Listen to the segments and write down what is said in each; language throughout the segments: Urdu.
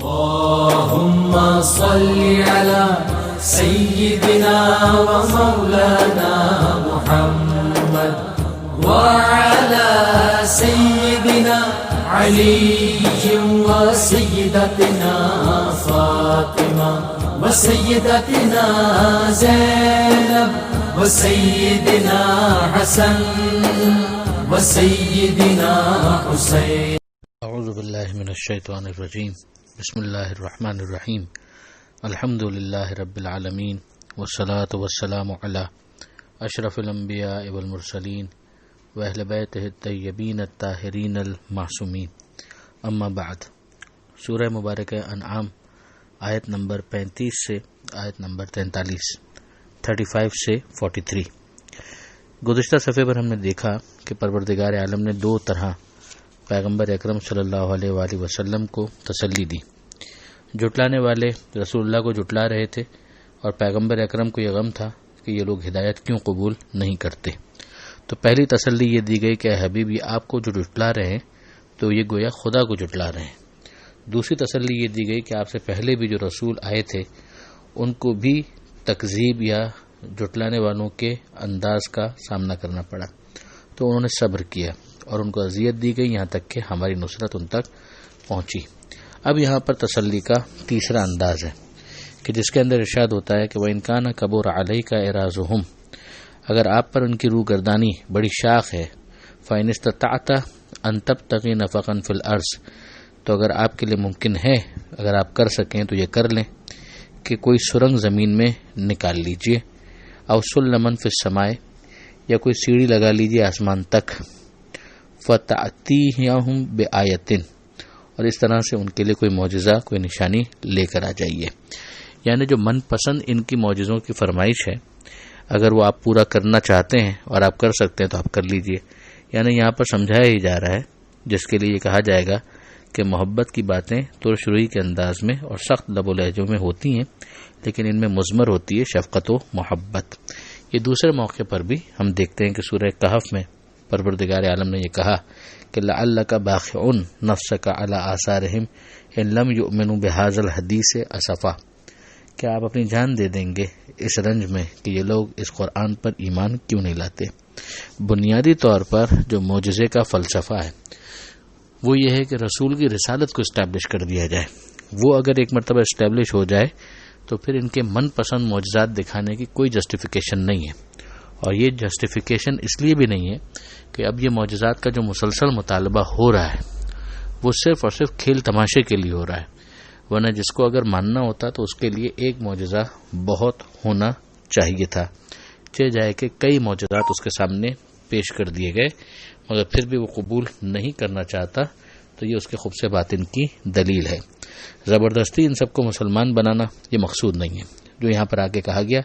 اللهم صل على سيدنا ومولانا محمد وعلى سيدنا علي وسيدتنا فاطمة وسيدتنا زينب وسيدنا حسن وسيدنا حسين. اعوذ باللہ من الشیطان الرجیم. بسم اللہ الرحمن الرحیم. الحمد للہ رب العالمین والصلاة والسلام علی اشرف الانبیاء والمرسلین واہل بیتہ الطیبین الطاہرین المعصومین. اما بعد. سورہ مبارکہ انعام آیت نمبر 35 سے آیت نمبر 35 سے 43. گزشتہ صفحے پر ہم نے دیکھا کہ پروردگار عالم نے دو طرح پیغمبر اکرم صلی اللہ علیہ وآلہ وسلم کو تسلی دی. جھٹلانے والے رسول اللہ کو جھٹلا رہے تھے اور پیغمبر اکرم کو یہ غم تھا کہ یہ لوگ ہدایت کیوں قبول نہیں کرتے. تو پہلی تسلی یہ دی گئی کہ اے حبیبی آپ کو جو جھٹلا رہے ہیں تو یہ گویا خدا کو جھٹلا رہے ہیں. دوسری تسلی یہ دی گئی کہ آپ سے پہلے بھی جو رسول آئے تھے ان کو بھی تکذیب یا جھٹلانے والوں کے انداز کا سامنا کرنا پڑا تو انہوں نے صبر کیا اور ان کو اذیت دی گئی یہاں تک کہ ہماری نصرت ان تک پہنچی. اب یہاں پر تسلی کا تیسرا انداز ہے کہ جس کے اندر ارشاد ہوتا ہے کہ وہ انکان کبر علیہ کا اعراضہم، اگر آپ پر ان کی روح گردانی بڑی شاخ ہے، فإن استطعت ان تبتغی نفقا فی الارض، تو اگر آپ کے لیے ممکن ہے، اگر آپ کر سکیں تو یہ کر لیں کہ کوئی سرنگ زمین میں نکال لیجئے، او سلما فی السماء، یا کوئی سیڑھی لگا لیجئے آسمان تک، فتأتیہم بآیۃ، اور اس طرح سے ان کے لیے کوئی معجزہ کوئی نشانی لے کر آ جائیے. یعنی جو من پسند ان کی معجزوں کی فرمائش ہے اگر وہ آپ پورا کرنا چاہتے ہیں اور آپ کر سکتے ہیں تو آپ کر لیجئے. یعنی یہاں پر سمجھایا ہی جا رہا ہے جس کے لیے یہ کہا جائے گا کہ محبت کی باتیں ترش روئی کے انداز میں اور سخت لب و لہجوں میں ہوتی ہیں لیکن ان میں مضمر ہوتی ہے شفقت و محبت. یہ دوسرے موقع پر بھی ہم دیکھتے ہیں کہ سورہ کہف میں پروردگار عالم نے یہ کہا کہ لعلک باخع نفسک علی آثارہم ان لم یؤمنوا بہذا الحدیث اسفا، کہ آپ اپنی جان دے دیں گے اس رنج میں کہ یہ لوگ اس قرآن پر ایمان کیوں نہیں لاتے. بنیادی طور پر جو معجزے کا فلسفہ ہے وہ یہ ہے کہ رسول کی رسالت کو اسٹیبلش کر دیا جائے. وہ اگر ایک مرتبہ اسٹیبلش ہو جائے تو پھر ان کے من پسند معجزات دکھانے کی کوئی جسٹیفیکیشن نہیں ہے. اور یہ جسٹیفیکیشن اس لیے بھی نہیں ہے کہ اب یہ معجزات کا جو مسلسل مطالبہ ہو رہا ہے وہ صرف اور صرف کھیل تماشے کے لیے ہو رہا ہے، ورنہ جس کو اگر ماننا ہوتا تو اس کے لیے ایک معجزہ بہت ہونا چاہیے تھا. چہ جائے کہ کئی معجزات اس کے سامنے پیش کر دیے گئے مگر پھر بھی وہ قبول نہیں کرنا چاہتا، تو یہ اس کے خبث باطن کی دلیل ہے. زبردستی ان سب کو مسلمان بنانا یہ مقصود نہیں ہے. جو یہاں پر آگے کہا گیا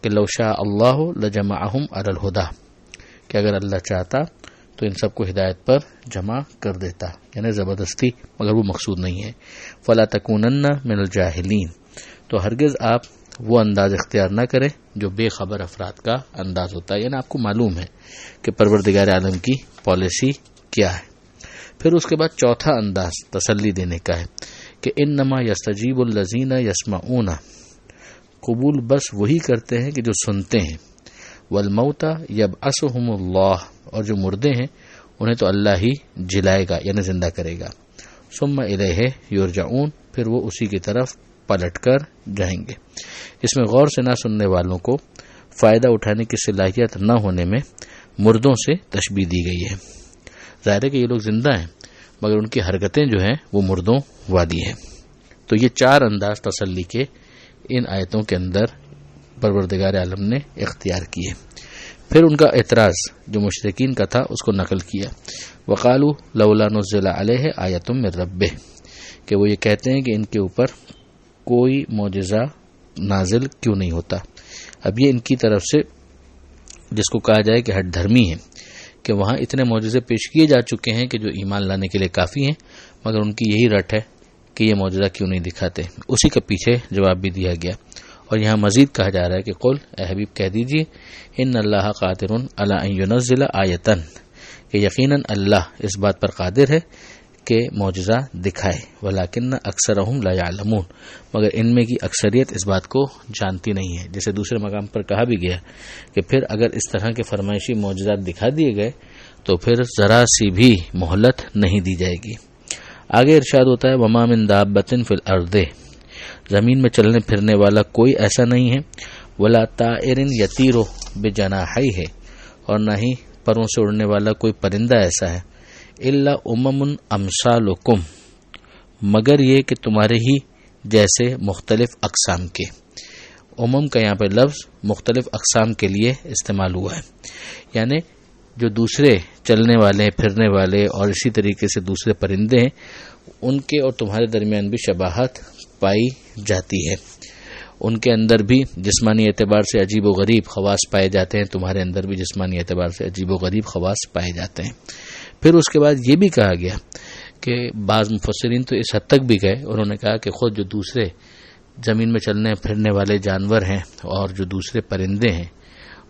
کہ لو شاء اللہ لجمعہم علی الہدی، کہ اگر اللہ چاہتا تو ان سب کو ہدایت پر جمع کر دیتا، یعنی زبردستی، مگر وہ مقصود نہیں ہے. فلا تکونن من الجاہلین، تو ہرگز آپ وہ انداز اختیار نہ کریں جو بے خبر افراد کا انداز ہوتا ہے. یعنی آپ کو معلوم ہے کہ پروردگار عالم کی پالیسی کیا ہے. پھر اس کے بعد چوتھا انداز تسلی دینے کا ہے کہ انما یستجیب الذین یسمعون، قبول بس وہی کرتے ہیں کہ جو سنتے ہیں. والموتى یبعثهم اللہ، اور جو مردے ہیں انہیں تو اللہ ہی جلائے گا یعنی زندہ کرے گا. ثم الیہ یرجعون، پھر وہ اسی کی طرف پلٹ کر جائیں گے. اس میں غور سے نہ سننے والوں کو فائدہ اٹھانے کی صلاحیت نہ ہونے میں مردوں سے تشبیہ دی گئی ہے. ظاہر ہے کہ یہ لوگ زندہ ہیں مگر ان کی حرکتیں جو ہیں وہ مردوں والی ہیں. تو یہ چار انداز تسلی کے ان آیتوں کے اندر پروردگار عالم نے اختیار کیے. پھر ان کا اعتراض جو مشرکین کا تھا اس کو نقل کیا. وقالوا لولا نزل علیہ آیۃ من ربہ، کہ وہ یہ کہتے ہیں کہ ان کے اوپر کوئی معجزہ نازل کیوں نہیں ہوتا. اب یہ ان کی طرف سے جس کو کہا جائے کہ ہٹ دھرمی ہے کہ وہاں اتنے معجزے پیش کیے جا چکے ہیں کہ جو ایمان لانے کے لیے کافی ہیں، مگر ان کی یہی رٹ ہے کہ یہ معجزہ کیوں نہیں دکھاتے. اسی کے پیچھے جواب بھی دیا گیا. اور یہاں مزید کہا جا رہا ہے کہ قل، اے حبیب کہہ دیجئے، ان اللہ قادر علی ان ینزل آیۃ، کہ یقیناً اللہ اس بات پر قادر ہے کے معجزہ دکھائے، ولیکن اکثرہم لا یعلمون، مگر ان میں کی اکثریت اس بات کو جانتی نہیں ہے۔ جیسے دوسرے مقام پر کہا بھی گیا کہ پھر اگر اس طرح کے فرمائشی معجزات دکھا دیے گئے تو پھر ذرا سی بھی مہلت نہیں دی جائے گی۔ آگے ارشاد ہوتا ہے وما من دابۃ فی الارض، زمین میں چلنے پھرنے والا کوئی ایسا نہیں ہے، ولا طائر یطیر بجناحیہ، اور نہ ہی پروں سے اڑنے والا کوئی پرندہ ایسا ہے، الا امم امثالکم، مگر یہ کہ تمہارے ہی جیسے مختلف اقسام کے۔ امم کا یہاں پہ لفظ مختلف اقسام کے لیے استعمال ہوا ہے، یعنی جو دوسرے چلنے والے پھرنے والے اور اسی طریقے سے دوسرے پرندے ہیں ان کے اور تمہارے درمیان بھی شباہت پائی جاتی ہے، ان کے اندر بھی جسمانی اعتبار سے عجیب و غریب خواص پائے جاتے ہیں، تمہارے اندر بھی جسمانی اعتبار سے عجیب و غریب خواص پائے جاتے ہیں۔ پھر اس کے بعد یہ بھی کہا گیا کہ بعض مفسرین تو اس حد تک بھی گئے، انہوں نے کہا کہ خود جو دوسرے زمین میں چلنے پھرنے والے جانور ہیں اور جو دوسرے پرندے ہیں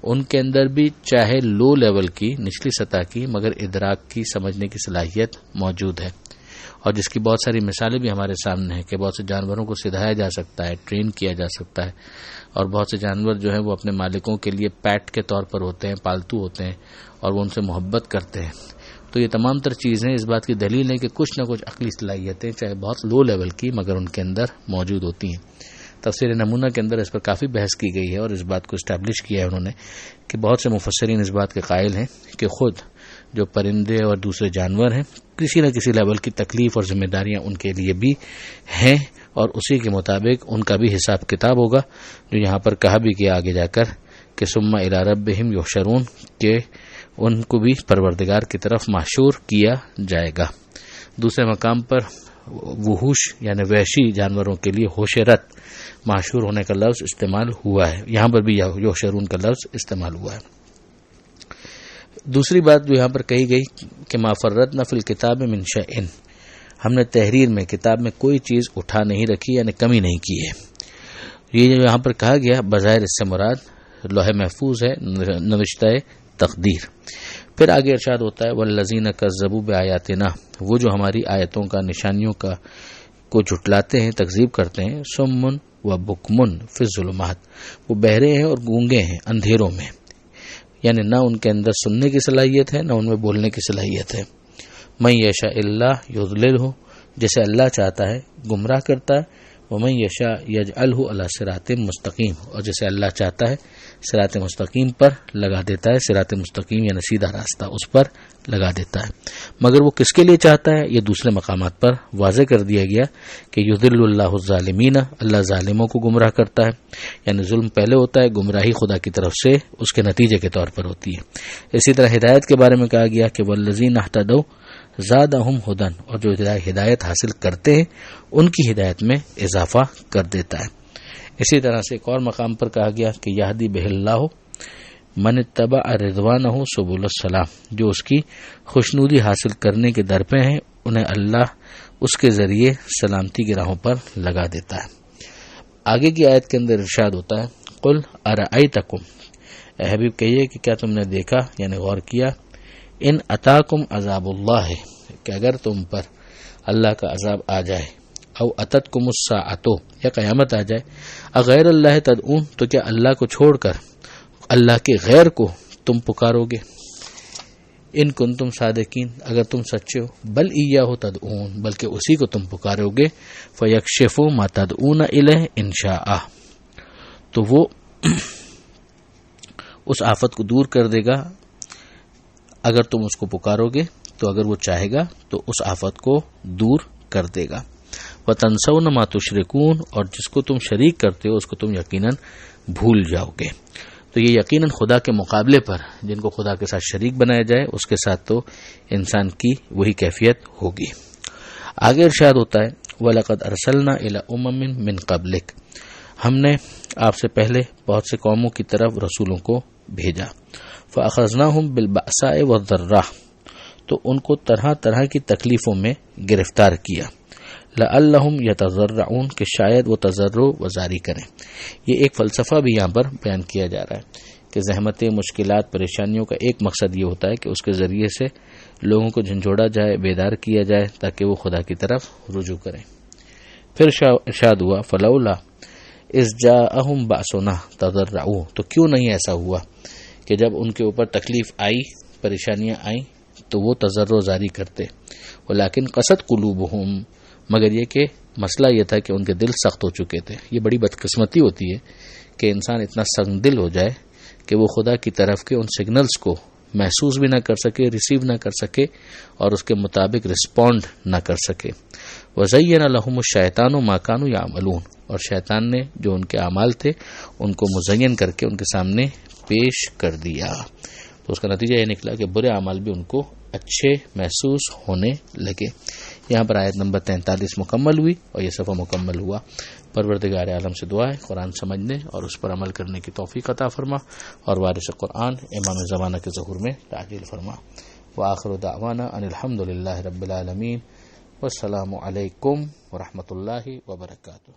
ان کے اندر بھی چاہے لو لیول کی نچلی سطح کی مگر ادراک کی سمجھنے کی صلاحیت موجود ہے، اور جس کی بہت ساری مثالیں بھی ہمارے سامنے ہیں کہ بہت سے جانوروں کو سدھایا جا سکتا ہے، ٹرین کیا جا سکتا ہے، اور بہت سے جانور جو ہیں وہ اپنے مالکوں کے لیے پیٹ کے طور پر ہوتے ہیں، پالتو ہوتے ہیں اور وہ ان سے محبت کرتے ہیں۔ تو یہ تمام تر چیزیں اس بات کی دلیل ہے کہ کچھ نہ کچھ عقلی صلاحیتیں چاہے بہت لو لیول کی مگر ان کے اندر موجود ہوتی ہیں۔ تفسیر نمونہ کے اندر اس پر کافی بحث کی گئی ہے اور اس بات کو اسٹیبلش کیا ہے انہوں نے کہ بہت سے مفسرین اس بات کے قائل ہیں کہ خود جو پرندے اور دوسرے جانور ہیں کسی نہ کسی لیول کی تکلیف اور ذمہ داریاں ان کے لیے بھی ہیں، اور اسی کے مطابق ان کا بھی حساب کتاب ہوگا، جو یہاں پر کہا بھی کیا آگے جا کر کہ ثم الی ربہم یحشرون، کہ ان کو بھی پروردگار کی طرف محشور کیا جائے گا۔ دوسرے مقام پر وحوش یعنی وحشی جانوروں کے لیے حشرت محشور ہونے کا لفظ استعمال ہوا ہے، یہاں پر بھی یحشرون کا لفظ استعمال ہوا ہے۔ دوسری بات جو یہاں پر کہی گئی کہ ما فرطنا فی الکتاب من شیء، ہم نے تحریر میں کتاب میں کوئی چیز اٹھا نہیں رکھی یعنی کمی نہیں کی ہے۔ یہ جو یہاں پر کہا گیا بظاہر اس سے مراد لوح محفوظ ہے، نوشتہ تقدیر۔ پھر آگے ارشاد ہوتا ہے والذین کذبوا بآیاتنا، وہ جو ہماری آیتوں کا نشانیوں کا کو جھٹلاتے ہیں، تکذیب کرتے ہیں، سمن و بکمن فی الظلمات، وہ بہرے ہیں اور گونگے ہیں اندھیروں میں، یعنی نہ ان کے اندر سننے کی صلاحیت ہے نہ ان میں بولنے کی صلاحیت ہے۔ من یشاء اللہ یضللہ، جسے اللہ چاہتا ہے گمراہ کرتا ہے، ومن یشاء یجعلہ علی صراط مستقیم، اور جسے اللہ چاہتا ہے صراط مستقیم پر لگا دیتا ہے، صراط مستقیم یعنی سیدھا راستہ اس پر لگا دیتا ہے۔ مگر وہ کس کے لیے چاہتا ہے یہ دوسرے مقامات پر واضح کر دیا گیا کہ یضل اللہ الظالمین، اللہ ظالموں کو گمراہ کرتا ہے، یعنی ظلم پہلے ہوتا ہے، گمراہی خدا کی طرف سے اس کے نتیجے کے طور پر ہوتی ہے۔ اسی طرح ہدایت کے بارے میں کہا گیا کہ والذین اہتدوا زادہم ھدی، اور جو ہدایت حاصل کرتے ہیں ان کی ہدایت میں اضافہ کر دیتا ہے۔ اسی طرح سے ایک اور مقام پر کہا گیا کہ یہدی بہ اللہ من اتبع رضوانہ سبل السلام، جو اس کی خوشنودی حاصل کرنے کے در پہ ہیں انہیں اللہ اس کے ذریعے سلامتی کی راہوں پر لگا دیتا ہے۔ آگے کی آیت کے اندر ارشاد ہوتا ہے قل ارأیتکم، اے حبیب کہیے کہ کیا تم نے دیکھا یعنی غور کیا، ان اتاکم عذاب اللہ، کہ اگر تم پر اللہ کا عذاب آ جائے، او اتتکم الساعۃ، یا قیامت آ جائے، اغیر اللہ تدعون، تو کیا اللہ کو چھوڑ کر اللہ کے غیر کو تم پکارو گے، ان کنتم صادقین، اگر تم سچے ہو، بل ایاہ تدعون، بلکہ اسی کو تم پکارو گے، فیکشف ما تدعون الیہ ان شاء، تو وہ اس آفت کو دور کر دے گا اگر تم اس کو پکارو گے، تو اگر وہ چاہے گا تو اس آفت کو دور کر دے گا۔ وَتَنْسَوْنَ مَا تُشْرِكُونَ، اور جس کو تم شریک کرتے ہو اس کو تم یقیناً بھول جاؤ گے۔ تو یہ یقیناً خدا کے مقابلے پر جن کو خدا کے ساتھ شریک بنایا جائے اس کے ساتھ تو انسان کی وہی کیفیت ہوگی۔ آگے ارشاد ہوتا ہے وَلَقَدْ أَرْسَلْنَا إِلَىٰ أُمَمٍ مِّن قَبْلِكَ، ہم نے آپ سے پہلے بہت سے قوموں کی طرف رسولوں کو بھیجا، فَأَخَذْنَاهُمْ بِالْبَأْسَاءِ وَالضَّرَّاءِ، تو ان کو طرح طرح کی تکلیفوں میں گرفتار کیا، لَعَلَّهُمْ يَتَضَرَّعُونَ، کہ شاید وہ تضرع و زاری کریں۔ یہ ایک فلسفہ بھی یہاں پر بیان کیا جا رہا ہے کہ زحمتیں، مشکلات، پریشانیوں کا ایک مقصد یہ ہوتا ہے کہ اس کے ذریعے سے لوگوں کو جھنجھوڑا جائے، بیدار کیا جائے تاکہ وہ خدا کی طرف رجوع کریں۔ پھر ارشاد ہوا فلولا اذ جاءہم بأسنا تضرعوا، تو کیوں نہیں ایسا ہوا کہ جب ان کے اوپر تکلیف آئی، پریشانیاں آئیں تو وہ تضرع جاری کرتے، ولیکن قست قلوبہم، مگر یہ کہ مسئلہ یہ تھا کہ ان کے دل سخت ہو چکے تھے۔ یہ بڑی بدقسمتی ہوتی ہے کہ انسان اتنا سنگ دل ہو جائے کہ وہ خدا کی طرف کے ان سگنلز کو محسوس بھی نہ کر سکے، ریسیو نہ کر سکے اور اس کے مطابق رسپونڈ نہ کر سکے۔ وَزَيَّنَ لَهُمُ الشَّيْطَانُ مَا كَانُوا يَعْمَلُونَ، اور شیطان نے جو ان کے اعمال تھے ان کو مزین کر کے ان کے سامنے پیش کر دیا، تو اس کا نتیجہ یہ نکلا کہ برے اعمال بھی ان کو اچھے محسوس ہونے لگے۔ یہاں پر آیت نمبر 43 مکمل ہوئی اور یہ صفحہ مکمل ہوا۔ پروردگار عالم سے دعا ہے قرآن سمجھنے اور اس پر عمل کرنے کی توفیق عطا فرما، اور وارث قرآن امام زمانہ کے ظہور میں تعجیل فرما۔ وآخر دعوانا ان الحمد للہ رب العالمین، والسلام علیکم ورحمۃ اللہ وبرکاتہ۔